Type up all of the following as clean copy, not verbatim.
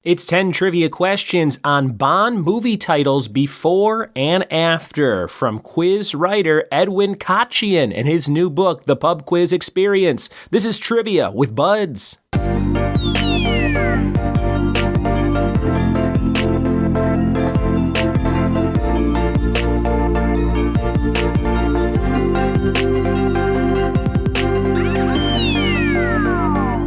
It's 10 trivia questions on Bond movie titles before and after from quiz writer Edwin Kotchian and his new book, The Pub Quiz Experience. This is Trivia with Buds.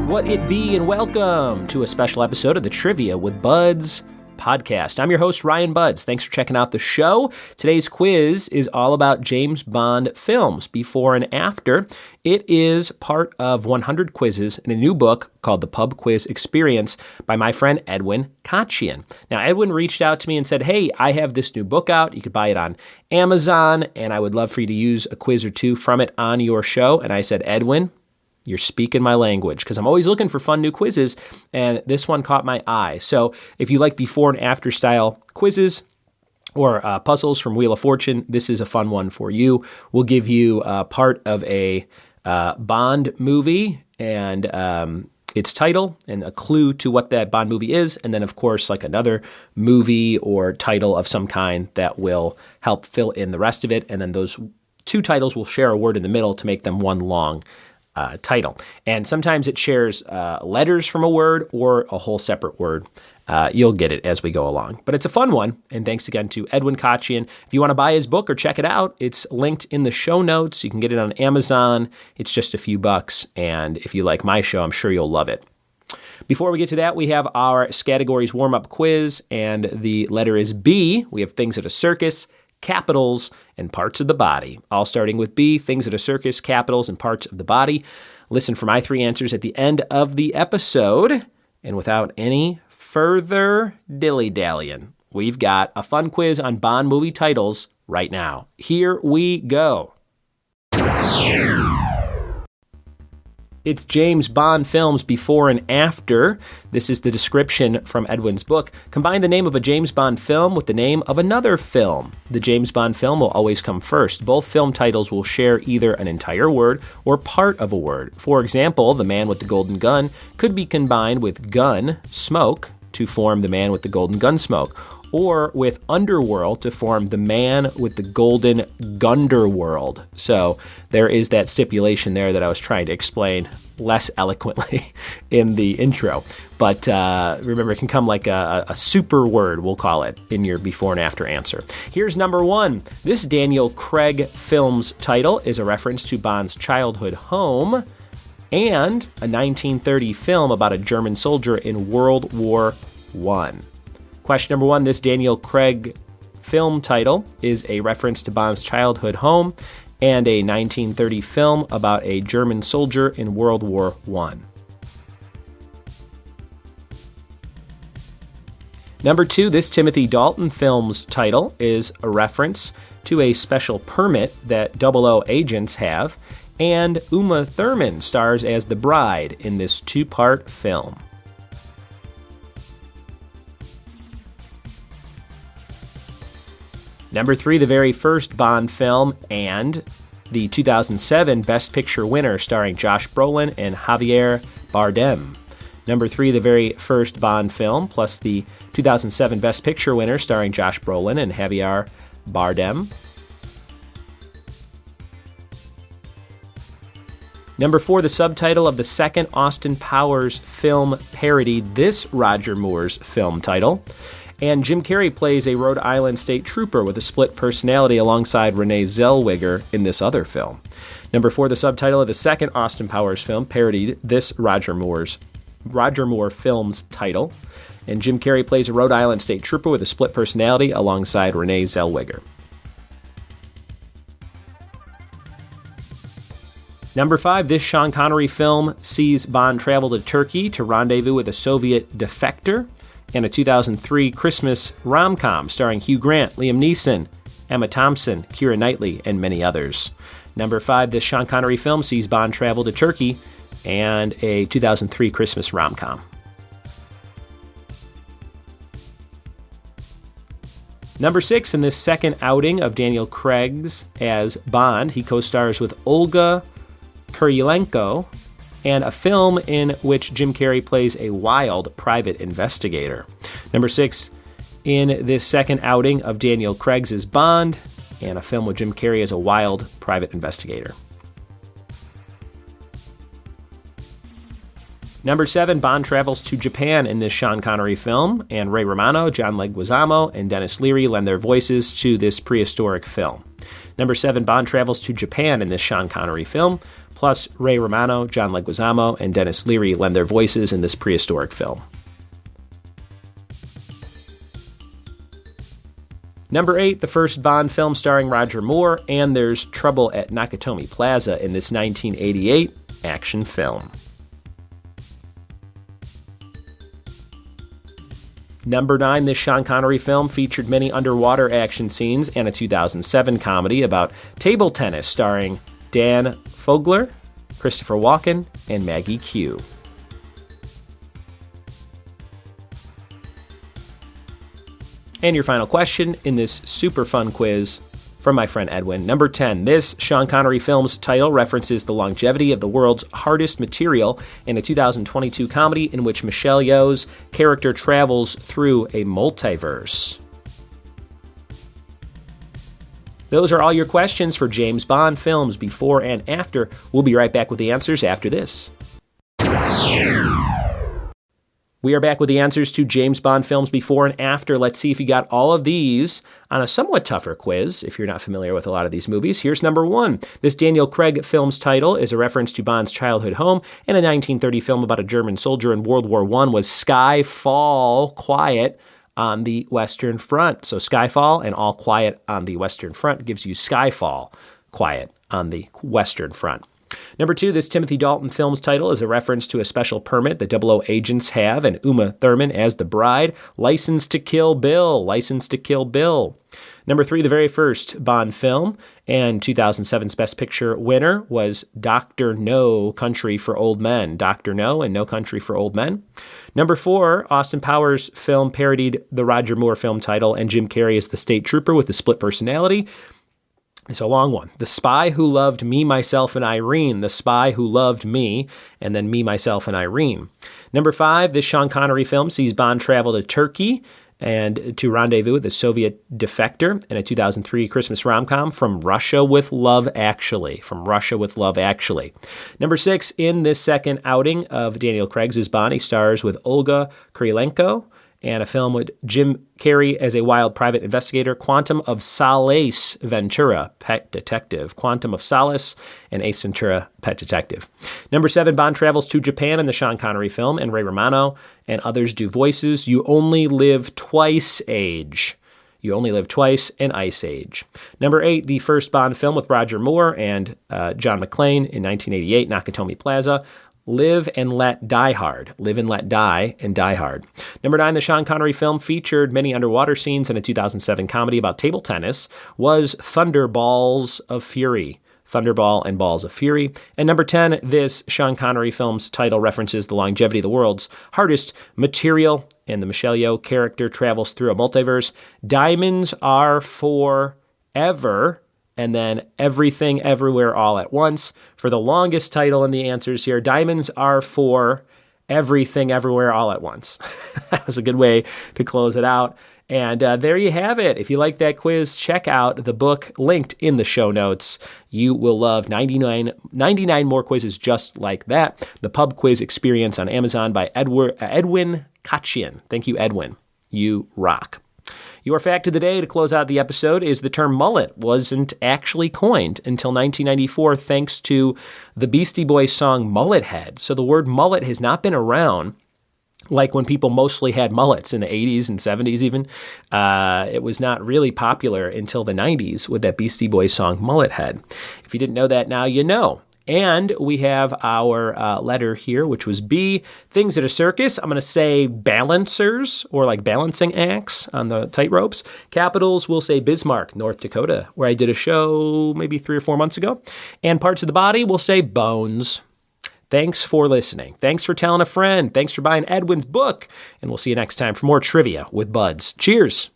What it be, and welcome to a special episode of the Trivia with Buds podcast. I'm your host, Ryan Buds. Thanks for checking out the show. Today's quiz is all about James Bond films, before and after. It is part of 100 quizzes in a new book called The Pub Quiz Experience by my friend Edwin Kotchian. Now, Edwin reached out to me and said, hey, I have this new book out. You could buy it on Amazon, and I would love for you to use a quiz or two from it on your show. And I said, Edwin, you're speaking my language, because I'm always looking for fun new quizzes, and this one caught my eye. So if you like before and after style quizzes or puzzles from Wheel of Fortune, this is a fun one for you. We'll give you part of a Bond movie and its title and a clue to what that Bond movie is, and then, of course, like another movie or title of some kind that will help fill in the rest of it, and then those two titles will share a word in the middle to make them one long title. And sometimes it shares letters from a word or a whole separate word. You'll get it as we go along. But it's a fun one. And thanks again to Edwin Kotchian. If you want to buy his book or check it out, it's linked in the show notes. You can get it on Amazon. It's just a few bucks. And if you like my show, I'm sure you'll love it. Before we get to that, we have our Categories warm-up quiz, and the letter is B. We have things at a circus, capitals, and parts of the body. All starting with B, things at a circus, capitals, and parts of the body. Listen for my three answers at the end of the episode. And without any further dilly-dallying, we've got a fun quiz on Bond movie titles right now. Here we go. It's James Bond films before and after. This is the description from Edwin's book. Combine the name of a James Bond film with the name of another film. The James Bond film will always come first. Both film titles will share either an entire word or part of a word. For example, The Man with the Golden Gun could be combined with gun, smoke, to form The Man with the Golden Gun Smoke, or with underworld to form The Man with the Golden Gunderworld. So there is that stipulation there that I was trying to explain less eloquently in the intro. But remember, it can come like a super word, we'll call it, in your before and after answer. Here's number one. This Daniel Craig film's title is a reference to Bond's childhood home and a 1930 film about a German soldier in World War I. Question number one, this Daniel Craig film title is a reference to Bond's childhood home and a 1930 film about a German soldier in World War I. Number two, this Timothy Dalton film's title is a reference to a special permit that 00 agents have, and Uma Thurman stars as the bride in this two-part film. Number three, the very first Bond film and the 2007 Best Picture winner starring Josh Brolin and Javier Bardem. Number three, the very first Bond film plus the 2007 Best Picture winner starring Josh Brolin and Javier Bardem. Number four, the subtitle of the second Austin Powers film parodied this Roger Moore's film title. And Jim Carrey plays a Rhode Island state trooper with a split personality alongside Renee Zellweger in this other film. Number four, the subtitle of the second Austin Powers film parodied this Roger Moore film's title. And Jim Carrey plays a Rhode Island state trooper with a split personality alongside Renee Zellweger. Number five, this Sean Connery film sees Bond travel to Turkey to rendezvous with a Soviet defector, and a 2003 Christmas rom-com starring Hugh Grant, Liam Neeson, Emma Thompson, Keira Knightley, and many others. Number five, this Sean Connery film sees Bond travel to Turkey and a 2003 Christmas rom-com. Number six, in this second outing of Daniel Craig's as Bond, he co-stars with Olga Kurylenko and a film in which Jim Carrey plays a wild private investigator. Number 6, in this second outing of Daniel Craig's Bond, and a film with Jim Carrey as a wild private investigator. Number 7, Bond travels to Japan in this Sean Connery film, and Ray Romano, John Leguizamo, and Dennis Leary lend their voices to this prehistoric film. Number 7, Bond travels to Japan in this Sean Connery film, plus Ray Romano, John Leguizamo, and Dennis Leary lend their voices in this prehistoric film. Number 8, the first Bond film starring Roger Moore, and there's Trouble at Nakatomi Plaza in this 1988 action film. Number 9, this Sean Connery film featured many underwater action scenes and a 2007 comedy about table tennis starring Dan Fogler, Christopher Walken, and Maggie Q. And your final question in this super fun quiz from my friend Edwin. Number 10, this Sean Connery film's title references the longevity of the world's hardest material in a 2022 comedy in which Michelle Yeoh's character travels through a multiverse. Those are all your questions for James Bond films before and after. We'll be right back with the answers after this. We are back with the answers to James Bond films before and after. Let's see if you got all of these on a somewhat tougher quiz, if you're not familiar with a lot of these movies. Here's number 1. This Daniel Craig film's title is a reference to Bond's childhood home, and a 1930 film about a German soldier in World War I was Skyfall, Quiet on the Western Front. So Skyfall and All Quiet on the Western Front gives you Skyfall, Quiet on the Western Front. Number 2, this Timothy Dalton film's title is a reference to a special permit that 00 agents have, and Uma Thurman as the bride. License to Kill Bill, License to Kill Bill. Number 3, the very first Bond film and 2007's Best Picture winner was Dr. No, Country for Old Men. Dr. No and No Country for Old Men. Number 4, Austin Powers' film parodied the Roger Moore film title, and Jim Carrey is the state trooper with the split personality. It's a long one. The Spy Who Loved Me, Myself, and Irene. The Spy Who Loved Me, and then Me, Myself, and Irene. Number 5, this Sean Connery film sees Bond travel to Turkey and to rendezvous with a Soviet defector in a 2003 Christmas rom-com, From Russia with Love, Actually. From Russia with Love, Actually. Number 6, in this second outing of Daniel Craig's Bond, he stars with Olga Kurylenko, and a film with Jim Carrey as a wild private investigator, Quantum of Solace, Ventura, Pet Detective. Quantum of Solace and Ace Ventura, Pet Detective. Number 7, Bond travels to Japan in the Sean Connery film, and Ray Romano and others do voices. You Only Live Twice Age. You Only Live Twice, and Ice Age. Number 8, the first Bond film with Roger Moore and John McClane in 1988, Nakatomi Plaza. Live and Let Die Hard. Live and Let Die and Die Hard. Number 9, the Sean Connery film featured many underwater scenes in a 2007 comedy about table tennis was Thunderballs of Fury. Thunderball and Balls of Fury. And number 10, this Sean Connery film's title references the longevity of the world's hardest material, and the Michelle Yeoh character travels through a multiverse. Diamonds Are Forever, and then Everything Everywhere All at Once. For the longest title in the answers here, Diamonds Are For Everything Everywhere All at Once. That was a good way to close it out. And there you have it. If you like that quiz, check out the book linked in the show notes. You will love 99 more quizzes just like that. The Pub Quiz Experience on Amazon by Edwin Kotchian. Thank you, Edwin. You rock. Your fact of the day to close out the episode is the term mullet wasn't actually coined until 1994 thanks to the Beastie Boys song Mullet Head. So the word mullet has not been around like when people mostly had mullets in the 80s and 70s even. It was not really popular until the 90s with that Beastie Boys song Mullet Head. If you didn't know that, now you know. And we have our letter here, which was B, things at a circus. I'm going to say balancers, or like balancing acts on the tightropes. Capitals, we'll say Bismarck, North Dakota, where I did a show maybe 3 or 4 months ago. And parts of the body, we'll say bones. Thanks for listening. Thanks for telling a friend. Thanks for buying Edwin's book. And we'll see you next time for more trivia with Buds. Cheers.